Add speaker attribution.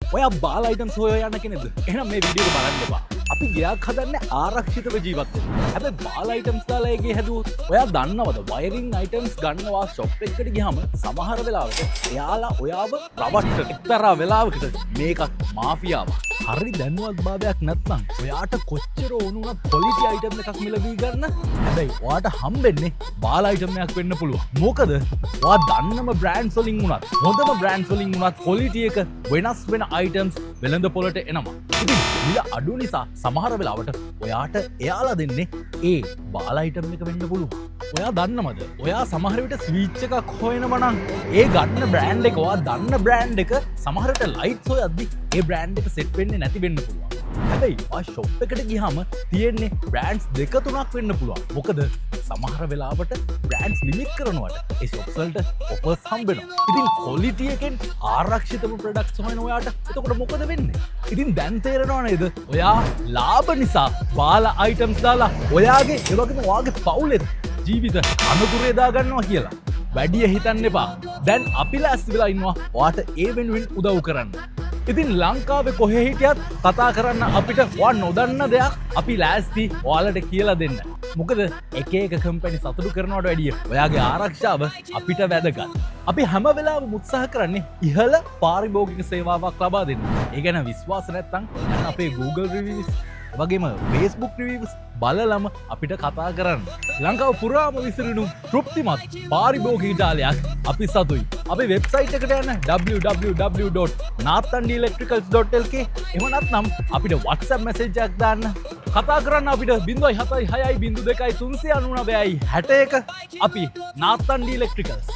Speaker 1: ඔයා බාල අයිටම්ස් හොය යන කෙනෙක්ද? එහෙනම් මේ වීඩියෝ එක බලන්න එපා. අපි ගයක් හදන්නේ ආරක්ෂිතව ජීවත් වෙන්න. හැබැයි බාල අයිටම්ස් දාලා ඒකේ හැදුවොත් ඔයා දන්නවද වයරින් අයිටම්ස් ගන්නවා ෂොප් එකකට ගියාම සමහර වෙලාවට එයාලා ඔයාව රවට්ටන එක්තරා වෙලාවකට මේකත් මාෆියාවක්. හරි දැනුවත් භාවයක් නැත්නම් ඔයාට කොච්චර ඕනුණත් ක්වොලිටි අයිටම් එකක් මිලදී ගන්න. හැබැයි ඔයාට හම්බෙන්නේ බාල අයිටම් එකක් වෙන්න පුළුවන්. මොකද ඔයා දන්නම බ්‍රෑන්ඩ්ස් වලින් උනත් හොඳම බ්‍රෑන්ඩ්ස් වලින් උනත් ක්වොලිටි එක වෙනස් වෙන අයිටම්ස් වෙළඳ පොළට එනවා. ඉතින් මිල අඩු නිසා සමහර වෙලාවට ඔයාට එයාලා දෙන්නේ ඒ බාල අයිටම් එක වෙන්න පුළුවන්. ඔයා දන්නවද? ඔයා සමහර විට ස්විච් එකක් හොයනවා නම් ඒ ගන්න බ්‍රෑන්ඩ් එක ඔයා දන්න බ්‍රෑන්ඩ් එක සමහර විට ලයිට්ස් හොයද්දි ඒ බ්‍රෑන්ඩ් එක සෙට් වෙන්නේ නැති වෙන්න පුළුවන්. හැබැයි ඔයා ෂොප් එකට ගියාම තියෙන්නේ බ්‍රෑන්ඩ්ස් දෙක තුනක් වෙන්න පුළුවන්. මොකද සමහර වෙලාවට බ්‍රෑන්ඩ්ස් ලිමිට් කරනවට ඒ ෂොප්ස් වලට ඔෆර්ස් හම්බෙනවා. ඉතින් ක්වොලිටි එකෙන් ආරක්ෂිතම ප්‍රොඩක්ට්ස් හොයන ඔයාට එතකොට මොකද වෙන්නේ? ඉතින් දැන් තේරෙනව නේද? ඔයා ලාභ නිසා බාල අයිටම්ස් දාලා ඔයාගේ ඒ වගේම ඔයාගේ පවුලේ ජීවිත අනුකූලව දාගන්නවා කියලා. වැඩිය හිතන්න එපා. දැන් අපි ලෑස්ති වෙලා ඉන්නවා ඔයාට ඒ වෙනුවෙන් උදව් කරන්න. ඉතින් ලංකාවේ කොහේ හිටියත් කතා කරන්න අපිට ඔයා නොදන්න දෙයක් අපි ලෑස්ති ඔයාලට කියලා දෙන්න. මොකද එක එක කම්පැනි සතුටු කරනවට වැඩිය ඔයාගේ ආරක්ෂාව අපිට වැදගත්. අපි හැම වෙලාවෙම උත්සාහ කරන්නේ ඉහළ පාරිභෝගික සේවාවක් ලබා දෙන්න. ඒ ගැන විශ්වාස නැත්නම් යන්න අපේ Google reviews වගේම Facebook reviews බලලම අපිට කතා කරන්න. ලංකාව පුරාම විසිරුණු තෘප්තිමත් පාරිභෝගික ජාලයක් අපි සතුයි. අපේ වෙබ්සයිට් එකට යන්න www.nathandelectricals.lk එහෙම නැත්නම් අපිට WhatsApp message එකක් දාන්න. කතා කරන්න අපිට 076 02 399 61 අපි Nathan Electricals